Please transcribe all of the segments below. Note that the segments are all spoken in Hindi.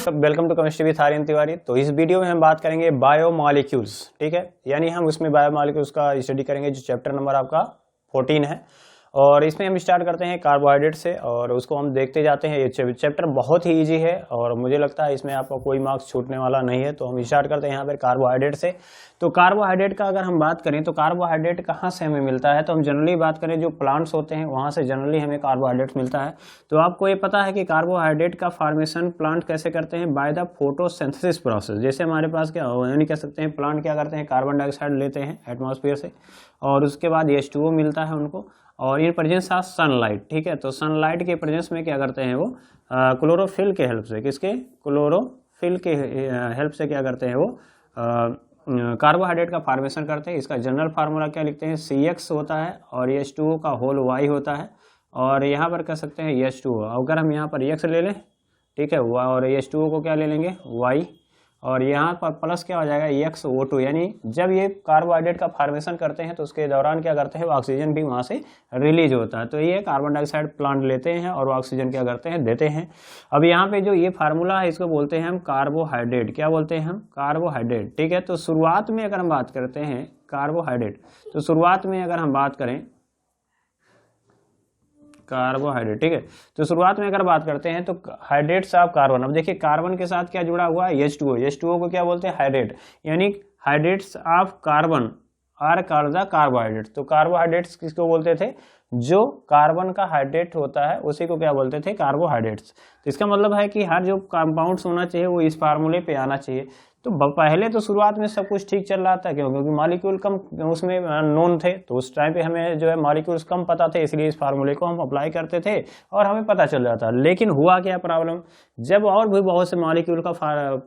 Welcome to chemistry with Aryan Tiwari. तो इस वीडियो में हम बात करेंगे बायोमॉलिक्यूल्स, ठीक है, यानी हम उसमें बायोमॉलिक्यूल्स का स्टडी करेंगे जो चैप्टर नंबर आपका 14 है। और इसमें हम स्टार्ट करते हैं कार्बोहाइड्रेट से और उसको हम देखते जाते हैं। ये चैप्टर बहुत ही इजी है और मुझे लगता है इसमें आपका कोई मार्क्स छूटने वाला नहीं है। तो हम स्टार्ट करते हैं यहाँ पर कार्बोहाइड्रेट से। तो कार्बोहाइड्रेट का अगर हम बात करें तो कार्बोहाइड्रेट कहाँ से हमें मिलता है, तो हम जनरली बात करें जो प्लांट्स होते हैं वहाँ से जनरली हमें कार्बोहाइड्रेट मिलता है। तो आपको ये पता है कि कार्बोहाइड्रेट का फॉर्मेशन प्लांट कैसे करते हैं, बाय द फोटोसिंथेसिस प्रोसेस। जैसे हमारे पास क्या यानी कह सकते हैं प्लांट क्या करते हैं, कार्बन डाइऑक्साइड लेते हैं एटमॉस्फेयर से और उसके बाद H2O मिलता है उनको, और इन प्रेजेंस ऑफ सनलाइट, ठीक है। तो सनलाइट के प्रेजेंस में क्या करते हैं वो क्लोरोफिल के हेल्प से, किसके, क्लोरोफिल के हेल्प से क्या करते हैं वो कार्बोहाइड्रेट का फॉर्मेशन करते हैं। इसका जनरल फार्मूला क्या लिखते हैं, CX होता है और H2O का होल Y होता है, और यहाँ पर कह सकते हैं H2O। अगर हम यहाँ पर X ले लें, ठीक है, और H2O को क्या ले लेंगे Y, और यहाँ पर प्लस क्या हो जाएगा XO2, यानी जब ये कार्बोहाइड्रेट का फॉर्मेशन करते हैं तो उसके दौरान क्या करते हैं, ऑक्सीजन भी वहाँ से रिलीज होता है। तो ये कार्बन डाइऑक्साइड प्लांट लेते हैं और ऑक्सीजन क्या करते हैं, देते हैं। अब यहाँ पे जो ये फार्मूला है इसको बोलते हैं हम कार्बोहाइड्रेट। क्या बोलते हैं हम, कार्बोहाइड्रेट, ठीक है। तो शुरुआत में अगर हम बात करते हैं कार्बोहाइड्रेट, तो शुरुआत में अगर हम बात करें कार्बोहाइड्रेट, ठीक है, तो शुरुआत में अगर बात करते हैं तो हाइड्रेट्स ऑफ कार्बन। अब देखिए कार्बन के साथ क्या जुड़ा हुआ है, H2O। H2O को क्या बोलते हैं, हाइड्रेट, यानी hydrates of carbon are called the carbohydrate. तो कार्बोहाइड्रेट्स किसको बोलते थे, जो कार्बन का हाइड्रेट होता है उसी को क्या बोलते थे, कार्बोहाइड्रेट्स। तो इसका मतलब है कि हर जो कंपाउंड्स होना चाहिए वो इस फार्मूले पे आना चाहिए। तो पहले तो शुरुआत में सब कुछ ठीक चल रहा था, क्यों, क्योंकि मॉलिक्यूल कम उसमें नोन थे, तो उस टाइम पे हमें जो है मॉलिक्यूल्स कम पता थे, इसलिए इस फार्मूले को हम अप्लाई करते थे और हमें पता चल जाता। लेकिन हुआ क्या प्रॉब्लम, जब और भी बहुत से मॉलिक्यूल का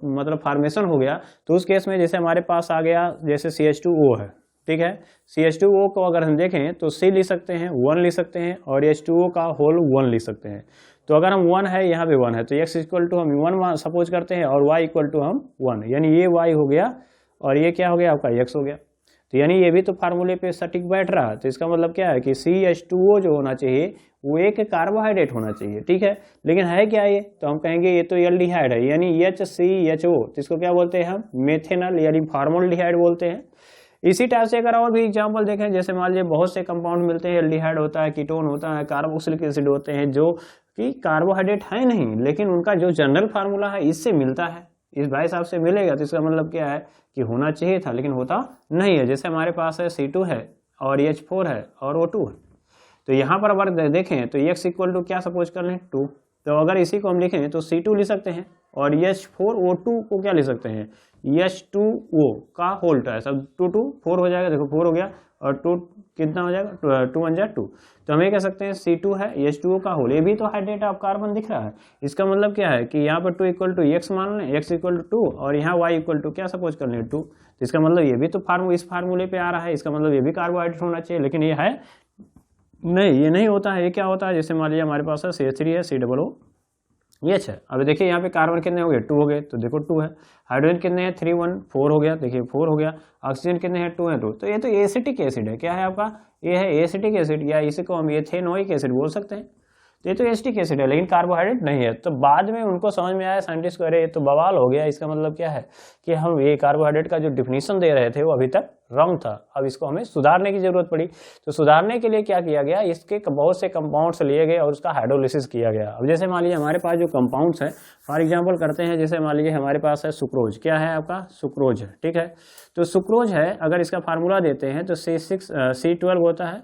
मतलब फॉर्मेशन हो गया, तो उस केस में जैसे हमारे पास आ गया जैसे CH2O है, ठीक है। CH2O को अगर हम देखें तो C लिख सकते हैं, 1 लिख सकते हैं, और H2O का होल 1 लिख सकते हैं। तो अगर हम 1 है, यहाँ पे 1 है, तो X इक्वल टू हम 1 सपोज करते हैं और Y इक्वल टू हम 1, यानी ये Y हो गया और ये क्या हो गया आपका X हो गया। तो यानी ये भी तो फार्मूले पे सटीक बैठ रहा है। तो इसका मतलब क्या है कि CH2O जो होना चाहिए वो एक कार्बोहाइड्रेट होना चाहिए, ठीक है। लेकिन है क्या ये, तो हम कहेंगे ये तो एल्डिहाइड है, यानी HCHO। तो इसको क्या बोलते हैं हम, मेथेनॉल यानी फॉर्मल्डिहाइड बोलते हैं। इसी टाइप से अगर और भी एग्जांपल देखें, जैसे मान लीजिए बहुत से कंपाउंड मिलते हैं, एल्डिहाइड होता है, कीटोन होता है, कार्बोक्सिलिक एसिड होते हैं, जो कि कार्बोहाइड्रेट है नहीं, लेकिन उनका जो जनरल फार्मूला है इससे मिलता है, इस भाई साहब से मिलेगा। तो इसका मतलब क्या है कि होना चाहिए था लेकिन होता नहीं है। जैसे हमारे पास है C2 है और H4 है और O2 है। तो यहाँ पर अगर देखें तो X इक्वल टू क्या सपोज कर लें, 2। तो अगर इसी को हम लिखें तो C2 लिख सकते हैं और H4O2 को क्या लिख सकते हैं, H2O का होल है, सब 2 2 4 हो जाएगा, देखो 4 हो गया और 2 कितना हो जाएगा, 2 1 जा 2। तो हम ये कह सकते हैं C2 है, H2O का होल, ये भी तो हाइड्रेट ऑफ कार्बन दिख रहा है। इसका मतलब क्या है कि यहाँ पर 2 इक्वल टू X मान लें, X इक्वल टू 2, और यहाँ Y इक्वल टू क्या सपोज कर लें, 2। तो इसका मतलब ये भी तो इस फार्मूले पे आ रहा है, इसका मतलब ये भी कार्बोहाइड्रेट होना चाहिए, लेकिन ये है नहीं, ये नहीं होता है। ये क्या होता है, जैसे मान लीजिए हमारे पास है CH3 है, COOH है। अब देखिए यहाँ पे कार्बन कितने हो गए, 2 हो गए, तो देखो 2 है। हाइड्रोजन कितने हैं, 3 1 4 हो गया, देखिए 4 हो गया। ऑक्सीजन कितने हैं, 2 है, 2। तो ये तो एसिटिक एसिड है, क्या है आपका, ये है एसिटिक एसिड, या इसी को हम एथेनोइक एसिड बोल सकते हैं। तो ये तो एसिटिक एसिड है लेकिन कार्बोहाइड्रेट नहीं है। तो बाद में उनको समझ में आया साइंटिस्ट को, अरे ये तो बवाल हो गया। इसका मतलब क्या है कि हम ये कार्बोहाइड्रेट का जो डिफिनीशन दे रहे थे वो अभी तक रॉन्ग था, अब इसको हमें सुधारने की जरूरत पड़ी। तो सुधारने के लिए क्या किया गया, इसके बहुत से कंपाउंड्स लिए गए और उसका हाइड्रोलिसिस किया गया। अब जैसे मान लीजिए हमारे पास जो कंपाउंड्स है, फॉर एग्जांपल करते हैं, जैसे मान लीजिए हमारे पास है सुक्रोज, क्या है आपका, सुक्रोज है, ठीक है। तो सुक्रोज है, अगर इसका फार्मूला देते हैं तो C12 होता है,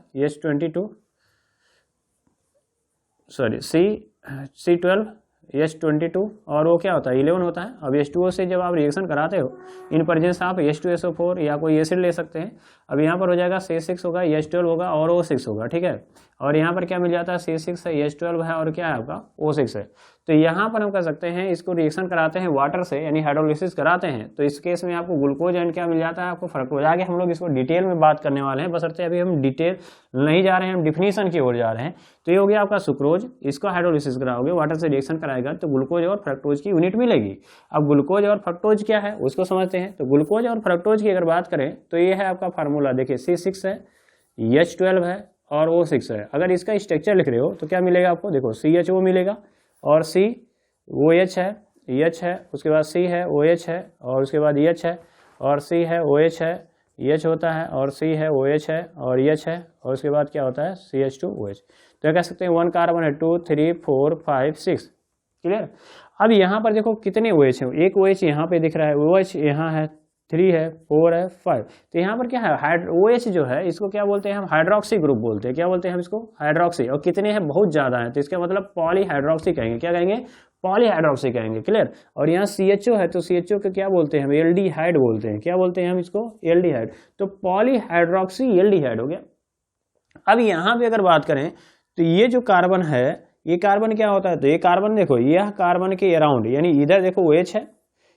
C12 H22, और वो क्या होता है, 11 होता है। अब H2O से जब आप रिएक्शन कराते हो इन प्रेजेंस आप H2SO4 या कोई एसिड ले सकते हैं। अब यहाँ पर हो जाएगा C6 होगा, H12 होगा और O6 होगा, ठीक है। और यहाँ पर क्या मिल जाता है, C6 है, H12 है और क्या है आपका O6 है। तो यहाँ पर हम कर सकते हैं, इसको रिएक्शन कराते हैं वाटर से, यानी हाइड्रोलिसिस कराते हैं। तो इस केस में आपको ग्लूकोज एंड क्या मिल जाता है, आपको फ्रक्टोज। आगे हम लोग इसको डिटेल में बात करने वाले हैं, बशर्ते अभी हम डिटेल नहीं जा रहे हैं, हम डिफिनीशन की ओर जा रहे हैं। तो ये हो गया आपका सुक्रोज, इसको हाइड्रोलिसिस कराओगे, वाटर से रिएक्शन कराएगा तो ग्लूकोज और फ्रक्टोज की यूनिट मिलेगी। अब ग्लूकोज और फ्रक्टोज क्या है उसको समझते हैं। तो ग्लूकोज और फ्रक्टोज की अगर बात करें तो ये है आपका फार्मूला, देखिए C6 है, H12 है और O6 है। अगर इसका स्ट्रक्चर लिख रहे हो तो क्या मिलेगा आपको, देखो CHO मिलेगा और COH है EH है, उसके बाद C है, OH है, और उसके बाद EH है, और C है, OH है, EH होता है, और C है, OH है, और EH है, और उसके बाद क्या होता है CH2OH। तो ये कह सकते हैं 1 कार्बन है, 2 3 4 5 6। क्लियर। अब यहाँ पर देखो कितने OH हैं, एक OH यहाँ पे दिख रहा है, OH यहाँ है, 3 है, 4 है, 5। तो यहाँ पर क्या है, OH जो है इसको क्या बोलते हैं हम, हाइड्रोक्सी ग्रुप बोलते हैं। क्या बोलते हैं हम इसको, हाइड्रोक्सी। और कितने हैं, बहुत ज़्यादा है, तो इसका मतलब पॉलीहाइड्रोक्सी कहेंगे। क्या कहेंगे, पॉलीहाइड्रोक्सी कहेंगे। क्लियर। और यहाँ CHO है, तो CHO को क्या बोलते हैं हम, एल्डिहाइड बोलते हैं। क्या बोलते हैं हम इसको, एल्डिहाइड। तो पॉलीहाइड्रोक्सी एल्डिहाइड हो गया। अब यहाँ पे अगर बात करें तो ये जो कार्बन है, ये कार्बन क्या होता है, तो ये कार्बन देखो, यह कार्बन के अराउंड, यानी इधर देखो OH है,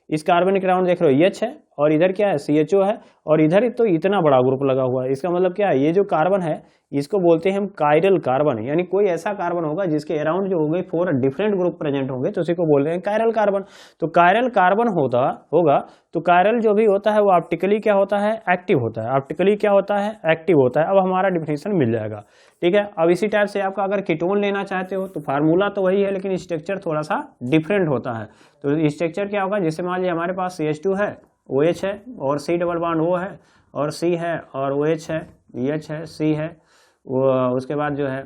इस कार्बन के अराउंड देख रहे हो EH है, और इधर क्या है CHO है, और इधर तो इतना बड़ा ग्रुप लगा हुआ है। इसका मतलब क्या है, ये जो कार्बन है इसको बोलते हैं हम कायरल कार्बन, यानी कोई ऐसा कार्बन होगा जिसके अराउंड जो होंगे 4 डिफरेंट ग्रुप प्रेजेंट होंगे, तो उसी को बोल रहे हैं कायरल कार्बन। तो कायरल कार्बन होगा तो कायरल जो भी होता है वो ऑप्टिकली क्या होता है, एक्टिव होता है। ऑप्टिकली क्या होता है, एक्टिव होता है। अब हमारा डिफिनेशन मिल जाएगा। ठीक है। अब इसी टाइप से आपका अगर कीटोन लेना चाहते हो तो फार्मूला तो वही है, लेकिन स्ट्रक्चर थोड़ा सा डिफरेंट होता है। तो स्ट्रक्चर क्या होगा, जैसे मान लीजिए हमारे पास CH2 है, OH है, और C डबल बॉन्ड O है, और C है, और OH है, EH है, C है, उसके बाद जो है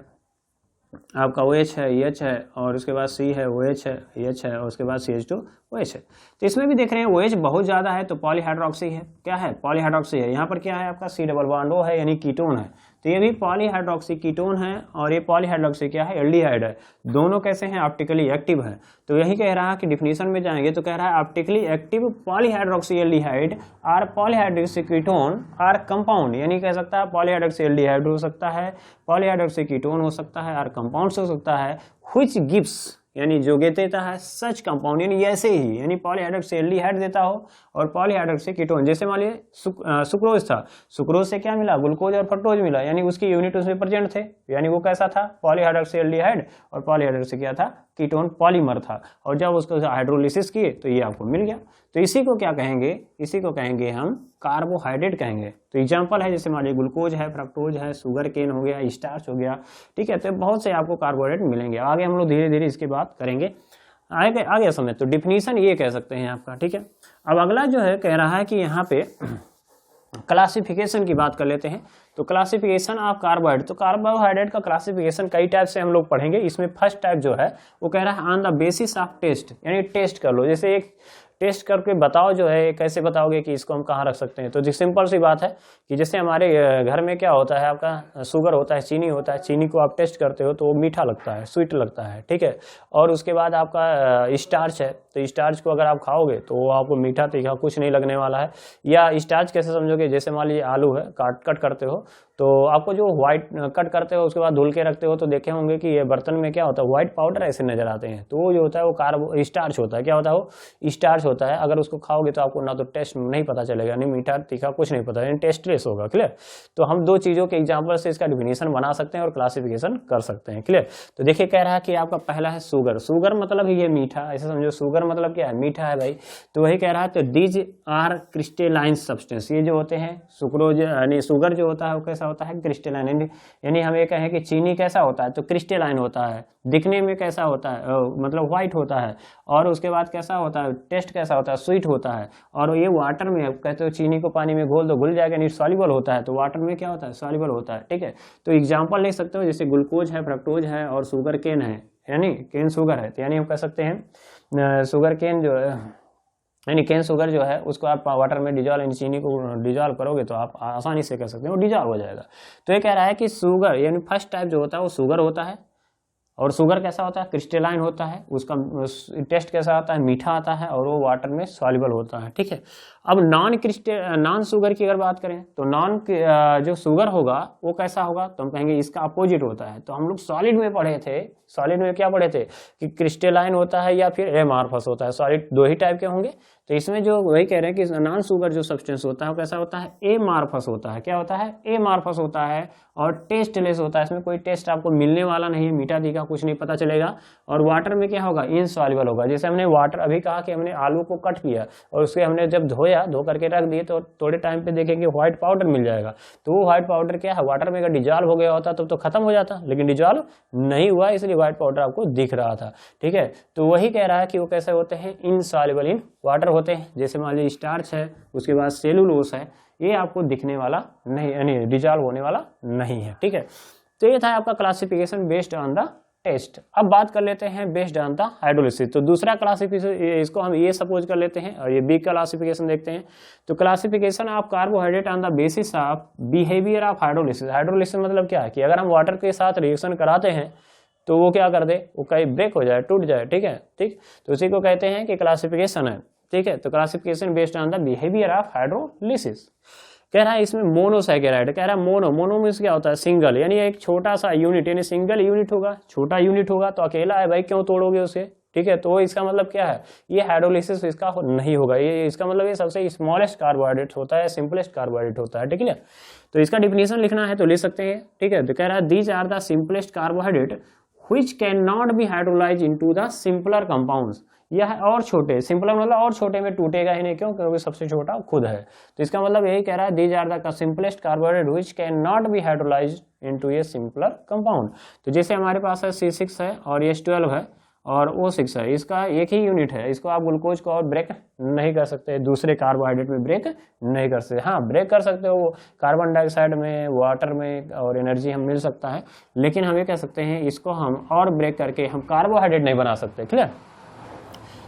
आपका OH है, EH है, और उसके बाद C है, OH है, EH है, और उसके बाद CH2OH है। तो इसमें भी देख रहे हैं OH बहुत ज़्यादा है तो पॉलीहाइड्रोक्सी है। क्या है, पॉलीहाइड्रोक्सी है। यहाँ पर क्या है आपका C डबल बॉन्ड O है, यानी कीटोन है। तो ये भी पॉलीहाइड्रोक्सी कीटोन है, और ये पॉलीहाइड्रोक्सी क्या है, एल्डिहाइड है। दोनों कैसे हैं, ऑप्टिकली एक्टिव है। तो यही कह रहा है कि डिफिनीशन में जाएंगे तो कह रहा है optically active polyhydroxy aldehyde or polyhydroxy ketone or compound, यानी कह सकता है पॉलीहाइड्रोक्सी एल्डिहाइड हो सकता है, पॉलीहाइड्रोक्सी कीटोन हो सकता है, आर कंपाउंड हो सकता है, व्हिच गिव्स, यानी जो देता है सच कंपाउंड, यानी ऐसे ही, यानी पॉलीहाइड्रोक्सी एल्डिहाइड देता हो और पॉलीहाइड्रोक्सी कीटोन। जैसे मान लीजिए सुक्रोज था, सुक्रोज से क्या मिला, ग्लूकोज और फ्रक्टोज मिला, यानी उसकी यूनिट उसमें प्रेजेंट थे, यानी वो कैसा था, पॉलीहाइड्रोक्सी एल्डिहाइड, और पॉलीहाइड्रोक्सी क्या था, कीटोन पॉलीमर था। और जब उसको हाइड्रोलिसिस किए तो ये आपको मिल गया। तो इसी को क्या कहेंगे, इसी को कहेंगे हम कार्बोहाइड्रेट कहेंगे। तो एग्जांपल है, जैसे मान लीजिए ग्लूकोज है, फ्रक्टोज है, शुगर केन हो गया, स्टार्च हो गया। ठीक है। तो बहुत से आपको कार्बोहाइड्रेट मिलेंगे। आगे हम लोग धीरे धीरे इसकी बात करेंगे, आगे समय। तो डिफिनीशन ये कह सकते हैं आपका। ठीक है। अब अगला जो है कह रहा है कि यहाँ पे क्लासिफिकेशन की बात कर लेते हैं। तो क्लासिफिकेशन ऑफ कार्बोहाइड्रेट, तो कार्बोहाइड्रेट का क्लासिफिकेशन कई टाइप से हम लोग पढ़ेंगे। इसमें फर्स्ट टाइप जो है वो कह रहा है on the basis of taste, यानी टेस्ट कर लो। जैसे एक टेस्ट करके बताओ जो है, कैसे बताओगे कि इसको हम कहाँ रख सकते हैं। तो सिंपल सी बात है कि जैसे हमारे घर में क्या होता है, आपका शुगर होता है, चीनी होता है, चीनी को आप टेस्ट करते हो तो वो मीठा लगता है, स्वीट लगता है। ठीक है। और उसके बाद आपका स्टार्च है, तो स्टार्च को अगर आप खाओगे तो वो आपको मीठा तीखा कुछ नहीं लगने वाला है। या स्टार्च कैसे समझोगे, जैसे मान लीजिए आलू है, कट करते हो तो आपको जो व्हाइट कट करते हो उसके बाद धुल के रखते हो तो देखे होंगे कि ये बर्तन में क्या होता है, व्हाइट पाउडर ऐसे नजर आते हैं। तो वो जो होता है वो कार्बो स्टार्च होता है। क्या होता है, वो स्टार्च होता है। अगर उसको खाओगे तो आपको ना तो टेस्ट नहीं पता चलेगा, नहीं मीठा तीखा कुछ नहीं पता, यानी टेस्टलेस होगा। क्लियर। तो हम दो चीज़ों के एग्जाम्पल से इसका डिफिनेशन बना सकते हैं और क्लासिफिकेशन कर सकते हैं। क्लियर। तो देखिए कह रहा है कि आपका पहला है शुगर। शुगर मतलब ये मीठा, ऐसे समझो शुगर मतलब क्या है, मीठा है भाई। तो वही कह रहा है, तो दीज आर क्रिस्टेलाइन सब्सटेंस, ये जो होते हैं सुक्रोज यानी शुगर जो होता है वो कैसा होता है, क्रिस्टेलाइन। यानी हम ये कहें कि चीनी कैसा होता है, तो क्रिस्टेलाइन होता है। दिखने में कैसा होता है, मतलब व्हाइट होता है। और उसके बाद कैसा होता है, टेस्ट कैसा होता है, स्वीट होता है। और ये वाटर में कहते हो चीनी को पानी में घोल दो घुल जाएगा, नहीं सॉल्युबल होता है। तो वाटर में क्या होता है, सॉल्युबल होता है। ठीक है। तो एग्जांपल ले सकते हो, जैसे ग्लूकोज है, फ्रक्टोज है, और शुगर केन है, यानी केन शुगर है। तो यानी हम कह सकते हैं शुगर केन जो है, यानी केन शुगर जो है उसको आप वाटर में डिजॉल्व, यानी चीनी को डिजॉल्व करोगे तो आप आसानी से कह सकते हैं वो डिजॉल्व हो जाएगा। तो ये कह रहा है कि शुगर यानी फर्स्ट टाइप जो होता है वो शुगर होता है। और शुगर कैसा होता है, क्रिस्टेलाइन होता है। उसका टेस्ट कैसा आता है, मीठा आता है, और वो वाटर में सॉल्युबल होता है। ठीक है। अब नॉन शुगर की अगर बात करें तो जो शुगर होगा वो कैसा होगा, तो हम कहेंगे इसका अपोजिट होता है। तो हम लोग सॉलिड में पढ़े थे, सॉलिड में क्या पढ़े थे कि क्रिस्टेलाइन होता है या फिर एमार्फस होता है। सॉलिड दो ही टाइप के होंगे। तो इसमें जो वही कह रहे हैं कि नॉन शुगर जो सब्सटेंस होता है वो कैसा होता है, एमार्फस होता है। क्या होता है, एमार्फस होता है, और टेस्टलेस होता है। इसमें कोई टेस्ट आपको मिलने वाला नहीं है, मीठा तीखा कुछ नहीं पता चलेगा। और वाटर में क्या होगा, इनसॉल्युबल होगा। जैसे हमने वाटर अभी कहा कि हमने आलू को कट किया और उसके हमने जब धोया, धो करके रख दिए तो थोड़े टाइम पे देखेंगे व्हाइट पाउडर मिल जाएगा। तो वो व्हाइट पाउडर क्या है, वाटर में अगर डिजॉल्व हो गया होता तो खत्म हो जाता, लेकिन डिजॉल्व नहीं हुआ इसलिए व्हाइट पाउडर आपको दिख रहा था। ठीक है, तो वही कह रहा है कि वो कैसे होते हैं, इनसॉल्युबल इन वाटर होते हैं। जैसे मान लीजिए स्टार्च है, उसके बाद सेलुलोस है, ये आपको दिखने वाला नहीं, यानी डिजॉल्व होने वाला नहीं है। ठीक है, तो ये था आपका classification based on the taste. अब बात कर लेते हैं बेस्ड ऑन द हाइड्रोलिसिस। तो दूसरा क्लासिफिकेशन, इसको हम ये सपोज कर लेते हैं और ये बी क्लासिफिकेशन देखते हैं। तो classification of carbohydrate on the basis of behaviour of hydrolysis. Hydrolysis मतलब क्या है कि अगर हम वाटर के साथ रिएक्शन कराते हैं तो वो क्या कर दे, वो कहीं ब्रेक हो जाए, टूट जाए। ठीक है, ठीक, तो उसी को कहते हैं कि क्लासिफिकेशन है। ठीक है, तो classification based on the behaviour of hydrolysis. कह रहा है इसमें मोनोसैकेराइड, कह रहा है मोनो मींस क्या होता है, सिंगल, यानी एक छोटा सा यूनिट, यानी सिंगल यूनिट होगा, छोटा यूनिट होगा तो अकेला है भाई, क्यों तोड़ोगे उसे। ठीक है, तो इसका मतलब क्या है, ये हाइड्रोलिसिस इसका नहीं होगा। ये इसका मतलब ये सबसे स्मॉलेस्ट कार्बोहाइड्रेट होता है, सिंपलेस्ट कार्बोहाइड्रेट होता है। ठीक है, तो इसका डिफिनेशन लिखना है तो लिख सकते हैं। ठीक है, तो कह रहा है these are the simplest carbohydrate which cannot be hydrolyzed into the simpler compounds। यह और छोटे, सिंपलर मतलब और छोटे में टूटेगा ही नहीं, क्यों, क्योंकि सबसे छोटा खुद है। तो इसका मतलब यही कह रहा है these are the simplest carbohydrate which cannot be hydrolyzed into a simpler compound। तो जैसे हमारे पास है C6 है और H12 है और O6 है, इसका एक ही यूनिट है, इसको आप ग्लूकोज को और ब्रेक नहीं कर सकते, दूसरे कार्बोहाइड्रेट में ब्रेक नहीं कर सकते। हाँ, ब्रेक कर सकते हो कार्बन डाइऑक्साइड में, वाटर में, और एनर्जी हम मिल सकता है, लेकिन हम ये कह सकते हैं इसको हम और ब्रेक करके हम कार्बोहाइड्रेट नहीं बना सकते। क्लियर।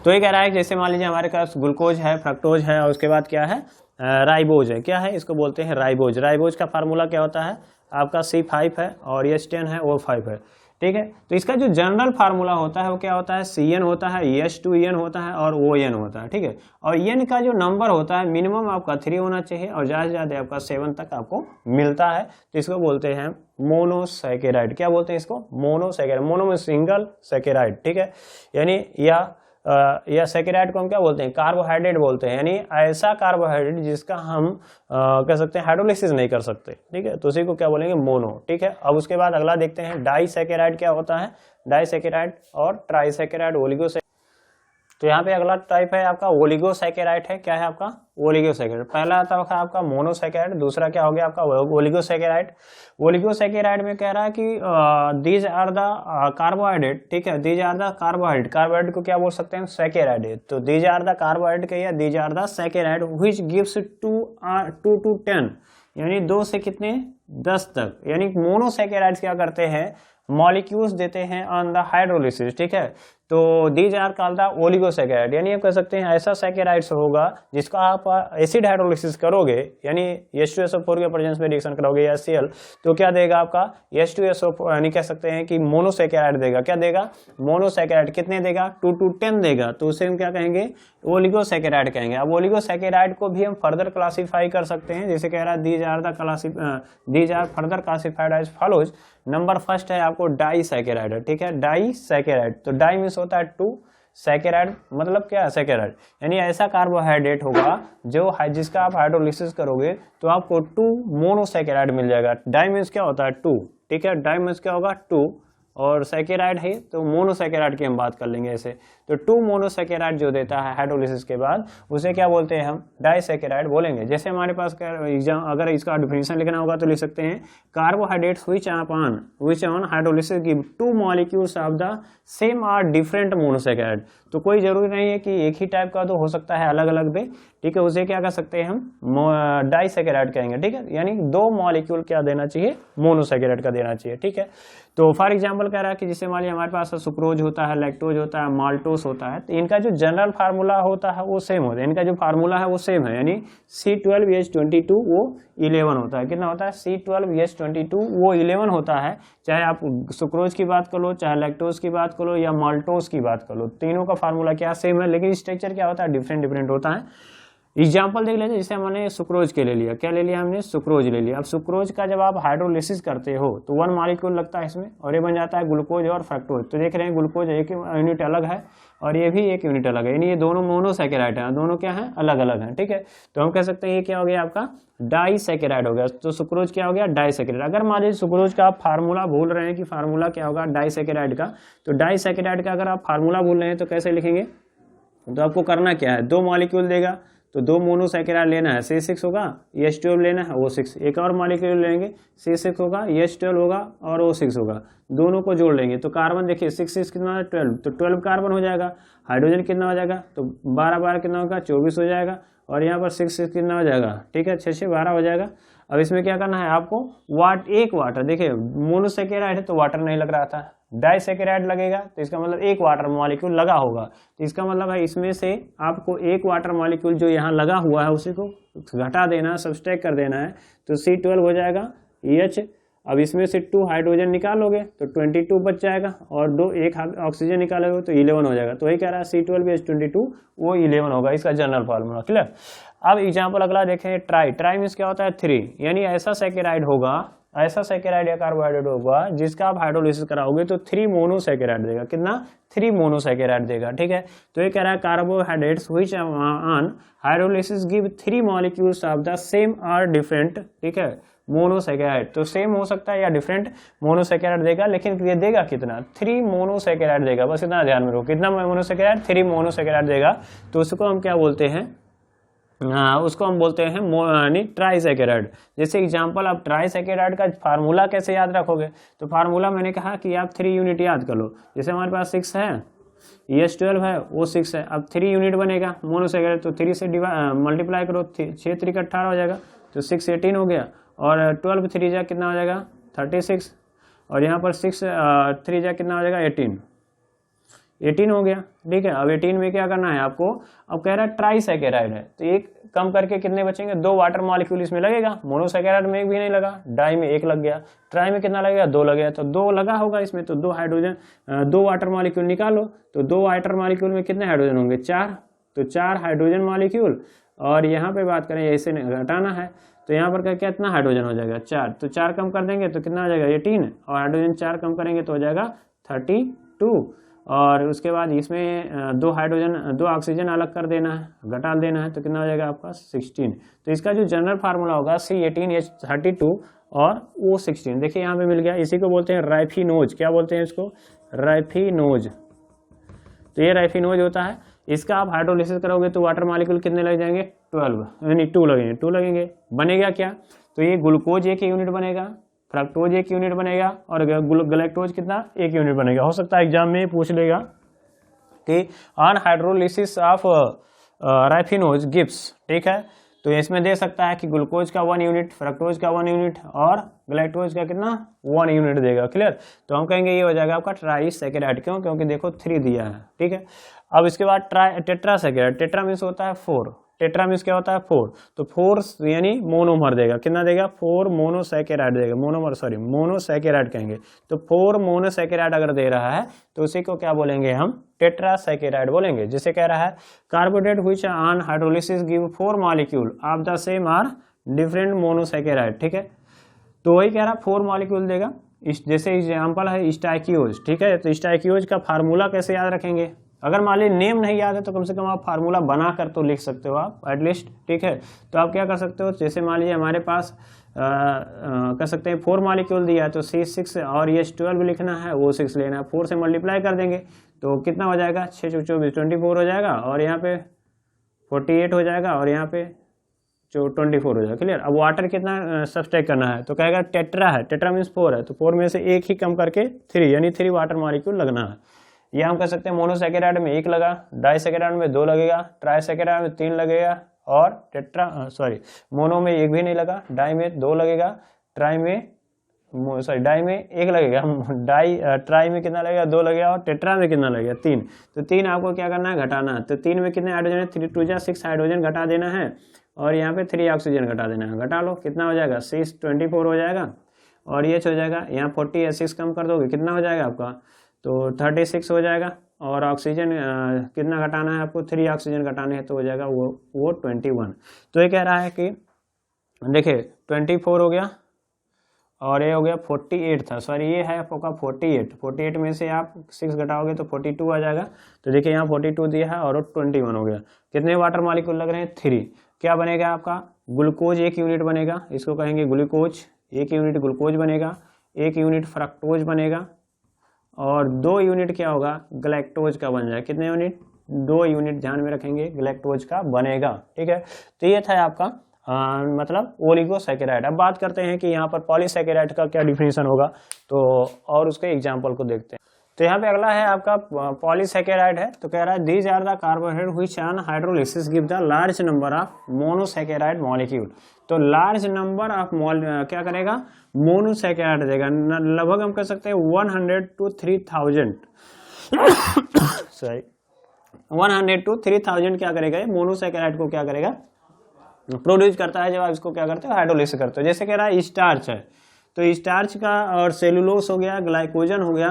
तो ये कह रहा है जैसे मान लीजिए हमारे पास ग्लूकोज है, फ्रक्टोज है और उसके बाद क्या है, राइबोज है। क्या है, इसको बोलते हैं राइबोज। राइबोज का फार्मूला क्या होता है आपका, C5 है और H10 है, O5 है। ठीक है, तो इसका जो जनरल फार्मूला होता है वो क्या होता है, CN होता है, H2En होता है और ON होता है। ठीक है, और N का जो नंबर होता है मिनिमम आपका 3 होना चाहिए और ज़्यादा से ज़्यादा आपका 7 तक आपको मिलता है। तो इसको बोलते हैं मोनोसैकेराइड। क्या बोलते हैं इसको, मोनोसैकेराइड। मोनो में सिंगल, सैकेराइड। ठीक है, यानी या सैकेराइड को हम क्या बोलते हैं, कार्बोहाइड्रेट बोलते हैं, यानी ऐसा कार्बोहाइड्रेट जिसका हम कह सकते हैं हाइड्रोलिसिस नहीं कर सकते। ठीक है, तो उसी को क्या बोलेंगे, मोनो। ठीक है, अब उसके बाद अगला देखते हैं डाइसैकेराइड क्या होता है, डाइसैकेराइड और ट्राइसैकेराइड, ओलिगोसैकेराइड। तो यहाँ पे अगला टाइप है आपका ओलिगोसैकेराइड है। क्या है आपका, ओलिगोसैकेराइड। पहला आता है आपका मोनोसैकेराइड, दूसरा क्या हो गया आपका ओलिगोसैकेराइड। ओलिगोसैकेराइड में कह रहा है कि दीज आर द कार्बोहाइड्रेट। ठीक है, these are the carbohydrate. Carbohydrate को क्या बोल सकते हैं, सैकेराइड। तो दीज आर द कार्बोहाइड्रेट के या these are the saccharide which gives 2 to 10, यानी 2 से कितने, 10 तक। यानी मोनोसैकेराइड्स क्या करते हैं, मॉलिक्यूल्स देते हैं ऑन द हाइड्रोलिसिस। ठीक है, तो these are called the oligosaccharide, यानी आप कह सकते हैं ऐसा सैकेराइड्स होगा जिसका आप एसिड हाइड्रोलिसिस करोगे, यानी H2SO4 के प्रेजेंस में रिएक्शन करोगे या Cl, तो क्या देगा आपका H2SO4, यानी कह सकते हैं कि मोनोसैकेराइड देगा। क्या देगा, मोनोसैकेराइड। कितने देगा, 2 to 10 देगा, तो उसे हम क्या कहेंगे, ओलिगोसैकेराइड कहेंगे। अब ओलिगोसैकेराइड को भी हम फर्दर क्लासीफाई कर सकते हैं, जैसे कह रहा है these are further classified as follows. Number first है आपको डाइसैकेराइड। ठीक है, डाइसैकेराइड। तो डाई मींस होता है 2, सैकेराइड मतलब क्या है, सैकेराइड, यानी ऐसा कार्बोहाइड्रेट होगा जो जिसका आप हाइड्रोलिसिस करोगे तो आपको 2 मोनोसैकेराइड मिल जाएगा। डाई मींस क्या होता है 2। ठीक है, डाई मींस क्या होगा 2 और सैकेराइड है तो मोनोसैकेराइड की हम बात कर लेंगे ऐसे। तो 2 मोनोसैकेराइड जो देता है हाइड्रोलिसिस के बाद उसे क्या बोलते हैं, हम डाइसैकेराइड बोलेंगे। जैसे हमारे पास एग्जाम अगर इसका डिफिनेशन लिखना होगा तो लिख सकते हैं carbohydrates which on hydrolysis give 2 molecules of the same or different monosaccharide. तो कोई जरूरी नहीं है कि एक ही टाइप का, तो हो सकता है अलग अलग दे। ठीक है, उसे क्या कर सकते हैं हम, डाइसैकेराइड कहेंगे। ठीक है, यानी 2 मॉलिक्यूल क्या देना चाहिए, मोनोसैकेराइड का देना चाहिए। ठीक है, तो फॉर एग्जांपल कह रहा है कि जैसे मान लीजिए हमारे पास सुक्रोज होता है, लैक्टोज होता है, माल्टोस होता है, तो इनका जो जनरल फार्मूला होता है वो सेम होता है। इनका जो फार्मूला है वो सेम है, यानी C12H22 वो 11 होता है। कितना होता है, C12H22 वो 11 होता है। चाहे आप सुक्रोज की बात कर लो, चाहे लैक्टोज की बात कर लो या माल्टोस की बात कर लो, तीनों का फार्मूला क्या सेम है, लेकिन स्ट्रक्चर क्या होता है, डिफरेंट होता है। एग्जाम्पल देख लेते, जैसे हमने सुक्रोज के ले लिया, क्या ले लिया हमने, सुक्रोज ले लिया। अब सुक्रोज का जब आप हाइड्रोलिसिस करते हो तो 1 मॉलिक्यूल लगता है इसमें, और ये बन जाता है ग्लूकोज और फ्रक्टोज। तो देख रहे हैं ग्लूकोज एक यूनिट अलग है और ये भी एक यूनिट अलग है, यानी ये दोनों मोनोसैकेराइड हैं, दोनों क्या हैं, अलग अलग हैं, ठीक है। तो हम कह सकते हैं ये क्या हो गया आपका, डाइसैकेराइड हो गया। तो सुक्रोज क्या हो गया, डाइसैकेराइड। अगर मान लीजिए सुक्रोज का आप फार्मूला भूल रहे हैं कि फार्मूला क्या होगा डाइसैकेराइड का, तो डाइसैकेराइड का अगर आप फार्मूला भूल रहे हैं तो कैसे लिखेंगे, तो आपको करना क्या है, 2 मॉलिक्यूल देगा तो 2 मोनोसैकेराइड लेना है, C6 होगा, H12 लेना है, O6, एक और मॉलिक्यूल लेंगे, C6 होगा, H12 होगा और O6 होगा, दोनों को जोड़ लेंगे तो कार्बन देखिए 6 कितना है 12, तो 12 कार्बन हो जाएगा। हाइड्रोजन कितना हो जाएगा, तो 12 कितना होगा, 24 हो जाएगा, और यहाँ पर 6 कितना हो जाएगा, ठीक है, 6 12 हो जाएगा। अब इसमें क्या करना है आपको, एक वाटर, देखिए मोनोसैकेराइड है तो वाटर नहीं लग रहा था, डाइसैकेराइड लगेगा तो इसका मतलब एक वाटर मॉलिक्यूल लगा होगा, तो इसका मतलब है इसमें से आपको एक वाटर मॉलिक्यूल जो यहाँ लगा हुआ है उसी को घटा देना है, सब्सट्रैक्ट कर देना है, तो C12 हो जाएगा H। अब इसमें से 2 हाइड्रोजन निकालोगे तो 22 बच जाएगा, और 2 एक ऑक्सीजन निकालोगे तो 11 हो जाएगा। तो वही कह रहा है C12H22 वो 11 होगा, इसका जनरल फार्मूला क्लियर। अब एग्जाम्पल अगला देखें, ट्राई मीन्स क्या होता है 3, यानी ऐसा सैकेराइड होगा, ऐसा सैकेराइड या कार्बोहाइड्रेट होगा जिसका आप हाइड्रोलिसिस कराओगे तो 3 मोनोसैकेराइड देगा, कितना, 3 मोनोसैकेराइड देगा, ठीक है। तो ये कह रहा है carbohydrates which on hydrolysis give 3 molecules of the same or different, ठीक है, मोनोसैकेराइड। तो सेम हो सकता है या डिफरेंट मोनोसैकेराइड देगा, लेकिन ये देगा कितना, 3 मोनोसैकेराइड देगा, बस इतना ध्यान में रखो, कितना मोनोसैकेराइड, 3 मोनोसैकेराइड देगा। तो उसको हम क्या बोलते हैं, उसको हम बोलते हैं यानी ट्राइसैकेराइड। जैसे एग्जांपल आप ट्राइसैकेराइड का फार्मूला कैसे याद रखोगे, तो फार्मूला मैंने कहा कि आप 3 यूनिट याद कर लो। जैसे हमारे पास 6 है, H12 है, वो 6 है, अब 3 यूनिट बनेगा मोनोसैकेराइड, तो 3 से मल्टीप्लाई करो, 6 3 का 18 हो जाएगा, तो 6 18 हो गया, और 12 3 जा कितना हो जाएगा 36, और यहाँ पर 6 3 जा कितना हो जाएगा 18 हो गया, ठीक है। अब 18 में क्या करना है आपको, अब कह रहा है ट्राइसैकेराइड है तो एक कम करके कितने बचेंगे, 2 वाटर मॉलिक्यूल इसमें लगेगा, मोनोसैकेराइड में एक भी नहीं लगा, डाई में 1 लग गया, ट्राई में कितना लगेगा 2 लगेगा, तो 2 लगा होगा इसमें, तो 2 हाइड्रोजन 2 वाटर मॉलिक्यूल निकालो, तो 2 वाटर मॉलिक्यूल में कितने हाइड्रोजन होंगे 4, तो 4 हाइड्रोजन मॉलिक्यूल, और यहाँ पे बात करें ऐसे घटाना है तो यहाँ पर क्या कितना हाइड्रोजन हो जाएगा 4, तो 4 कम कर देंगे तो कितना हो जाएगा 18, और हाइड्रोजन 4 कम करेंगे तो हो जाएगा 32, और उसके बाद इसमें 2 हाइड्रोजन 2 ऑक्सीजन अलग कर देना है, घटा देना है, तो कितना हो जाएगा आपका 16। तो इसका जो जनरल फार्मूला होगा C18H32 और O16, देखिए यहाँ पे मिल गया, इसी को बोलते हैं राइफिनोज, क्या बोलते हैं इसको, राइफिनोज। तो ये राइफिनोज होता है, इसका आप हाइड्रोलिसिस करोगे तो वाटर मॉलिक्यूल कितने लग जाएंगे 12, यानी 2 लगेंगे, बनेगा क्या, तो ये ग्लूकोज 1 यूनिट बनेगा, फ्रक्टोज 1 यूनिट बनेगा, और गलैक्टोज कितना 1 यूनिट बनेगा। हो सकता है एग्जाम में पूछ लेगा कि ऑन हाइड्रोलिसिस ऑफ राइफिनोज गिव्स, ठीक है, तो इसमें दे सकता है कि ग्लूकोज का 1 यूनिट, फ्रक्टोज का 1 यूनिट और गलैक्टोज का कितना 1 यूनिट देगा, क्लियर। तो हम कहेंगे ये हो जाएगा आपका ट्राइसैकेराइड, क्यों, क्योंकि देखो 3 दिया है, ठीक है। अब इसके बाद टेट्रासैकेराइड, टेट्रा मीन्स होता है 4, टेट्रा मीन्स क्या होता है 4, तो 4 यानी मोनोमर देगा, कितना देगा 4 मोनोसैकेराइड देगा, मोनोसैकेराइड कहेंगे, तो 4 मोनोसैकेराइड अगर दे रहा है तो उसी को क्या बोलेंगे हम, टेट्रासैकेराइड बोलेंगे। जिसे कह रहा है carbohydrate which on hydrolysis give 4 molecule of the same or different monosaccharide, ठीक है। तो वही कह रहा 4 मॉलिक्यूल देगा, जैसे एग्जाम्पल है स्टाइकियोज, ठीक है। तो स्टाइकियोज का फार्मूला कैसे याद रखेंगे, अगर मान लीजिए नेम नहीं याद है तो कम से कम आप फार्मूला बना कर तो लिख सकते हो आप एटलीस्ट, ठीक है। तो आप क्या कर सकते हो, जैसे मान लीजिए हमारे पास कर सकते हैं 4 मॉलिक्यूल दिया है तो C6 और H12 लिखना है, वो 6 लेना है, 4 से मल्टीप्लाई कर देंगे तो कितना हो जाएगा 6 24 24 हो जाएगा, और यहाँ पे 48 हो जाएगा, और यहाँ पे जो 24 हो जाएगा, क्लियर। अब वाटर कितना सब्सट्रैक्ट करना है, तो कहेगा टेट्रा है, टेट्रा मीन्स 4 है, तो 4 में से एक ही कम करके 3, यानी 3 वाटर मॉलिक्यूल लगना है। यह हम कह सकते हैं मोनोसैकेराइड में 1 लगा, डाइसैकेराइड में 2 लगेगा, ट्राइसैकेराइड में 3 लगेगा, और मोनो में 1 भी नहीं लगा, डाई में 2 लगेगा, डाई में 1 लगेगा, ट्राई में कितना लगेगा 2 लगेगा, और टेट्रा में कितना लगेगा 3। तो 3 आपको क्या करना है घटाना है, तो 3 में कितने हाइड्रोजन है 3 2 6 हाइड्रोजन घटा देना है, और यहाँ पे 3 ऑक्सीजन घटा देना है, घटा लो कितना हो जाएगा 6 24 हो जाएगा, और ये हो जाएगा यहाँ 40 या 6 कम कर दोगे कितना हो जाएगा आपका, तो 36 हो जाएगा, और ऑक्सीजन कितना घटाना है आपको, 3 ऑक्सीजन घटाने हैं, तो हो जाएगा वो 21। तो ये कह रहा है कि देखिए 24 हो गया और ये हो गया 48 था, सॉरी ये है आपका 48 में से आप 6 घटाओगे तो 42 आ जाएगा। तो देखिए यहाँ 42 दिया है और 21 हो गया। कितने वाटर मॉलिक्यूल लग रहे हैं, 3। क्या बनेगा आपका, ग्लूकोज 1 यूनिट बनेगा, इसको कहेंगे ग्लूकोज, 1 यूनिट ग्लूकोज बनेगा, 1 यूनिट फ्रक्टोज बनेगा और 2 यूनिट क्या होगा, ग्लैक्टोज का बन जाए। कितने यूनिट, 2 यूनिट ध्यान में रखेंगे ग्लैक्टोज का बनेगा। ठीक है, तो ये था आपका मतलब ओलिगोसैकेराइड। अब बात करते हैं कि यहाँ पर पॉलीसैकेराइड का क्या डिफिनेशन होगा, तो और उसके एग्जाम्पल को देखते हैं। तो यहाँ पे अगला है आपका पॉलीसैकेराइड है। तो कह रहा है these are the carbohydrate which on hydrolysis give the large number of monosaccharide molecule. तो लार्ज नंबर ऑफ क्या करेगा, मोनोसैकेराइड देगा, लगभग हम कह सकते हैं 100 to 3000 सॉरी 100 to 3000 क्या करेगा, ये मोनोसैकेराइड को क्या करेगा, प्रोड्यूस करता है जब आप इसको क्या करते हो, हाइड्रोलिसिस करते हो। जैसे कह रहा है स्टार्च है, तो स्टार्च का और सेलुलोस हो गया, ग्लाइकोजन हो गया।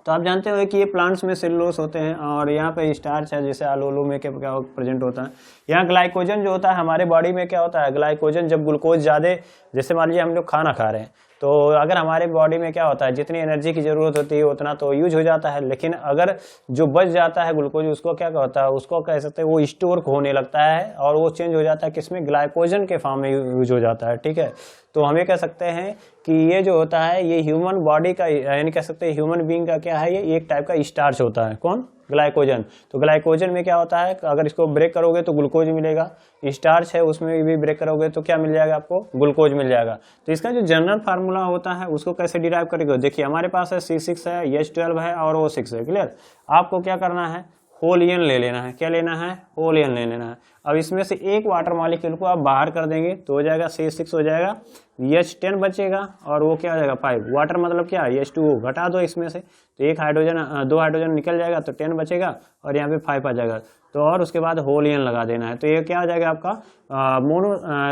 तो आप जानते हो कि ये प्लांट्स में सेलुलोस होते हैं और यहाँ पे स्टार्च है, जैसे आलू में क्या प्रेजेंट होता है। यहाँ ग्लाइकोजन जो होता है हमारे बॉडी में क्या होता है, ग्लाइकोजन जब ग्लूकोज ज़्यादा, जैसे मान लीजिए हम लोग खाना खा रहे हैं, तो अगर हमारे बॉडी में क्या होता है, जितनी एनर्जी की जरूरत होती है उतना तो यूज हो जाता है, लेकिन अगर जो बच जाता है ग्लूकोज, उसको क्या होता है, उसको कह सकते हैं वो स्टोर होने लगता है और वो चेंज हो जाता है किसमें, ग्लाइकोजन के फॉर्म में यूज हो जाता है। ठीक है, तो हमें कह सकते हैं कि ये जो होता है ये ह्यूमन बॉडी का, यानी कह सकते हैं ह्यूमन बीइंग का क्या है, ये एक टाइप का स्टार्च होता है। कौन, ग्लाइकोजन। तो ग्लाइकोजन में क्या होता है, अगर इसको ब्रेक करोगे तो ग्लूकोज मिलेगा, स्टार्च है उसमें भी ब्रेक करोगे तो क्या मिल जाएगा आपको, ग्लूकोज मिल जाएगा। तो इसका जो जनरल फार्मूला होता है उसको कैसे डिराइव करेंगे, देखिए हमारे पास है C6 है, H12 है और O6 है। क्लियर, आपको क्या करना है, होलियन ले लेना है। क्या लेना है, होलियन ले लेना है। अब इसमें से एक वाटर मॉलिक्यूल को आप बाहर कर देंगे तो हो जाएगा C6 हो जाएगा, H10 बचेगा और वो क्या हो जाएगा 5। वाटर मतलब क्या, H2O घटा दो इसमें से, तो एक हाइड्रोजन 2 हाइड्रोजन निकल जाएगा तो 10 बचेगा और यहाँ पे 5 आ जाएगा। तो और उसके बाद होलियन लगा देना है। तो ये क्या हो जाएगा आपका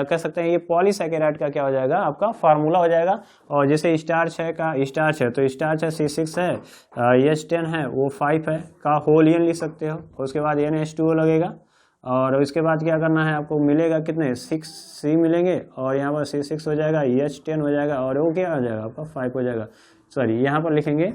कह सकते हैं ये पॉलीसैकेराइड का क्या हो जाएगा, आपका फार्मूला हो जाएगा। और जैसे स्टार्च है का स्टार्च है, तो स्टार्च है C6 है, H10 है वो 5 है का होलियन लिख सकते हो। उसके बाद NH2O लगेगा और इसके बाद क्या करना है, आपको मिलेगा कितने 6C मिलेंगे और यहाँ पर C6 हो जाएगा, H10 हो जाएगा और वो क्या हो जाएगा आपका 5 हो जाएगा। सॉरी यहाँ पर लिखेंगे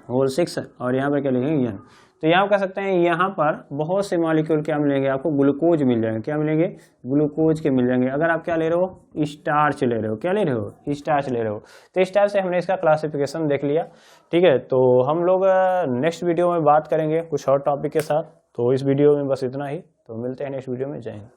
होल 6 और यहाँ पर क्या लिखेंगे N। तो यहाँ कह सकते हैं यहाँ पर बहुत से मॉलिक्यूल क्या मिलेंगे आपको, ग्लूकोज मिल जाएंगे। क्या मिलेंगे, ग्लूकोज के मिल जाएंगे। अगर आप क्या ले रहे हो, स्टार्च ले रहे हो, क्या ले रहे हो, स्टार्च ले रहे हो। तो इस टाइप से हमने इसका क्लासिफिकेशन देख लिया। ठीक है, तो हम लोग नेक्स्ट वीडियो में बात करेंगे कुछ और टॉपिक के साथ। तो इस वीडियो में बस इतना ही, तो मिलते हैं नेक्स्ट वीडियो में। जय हिंद।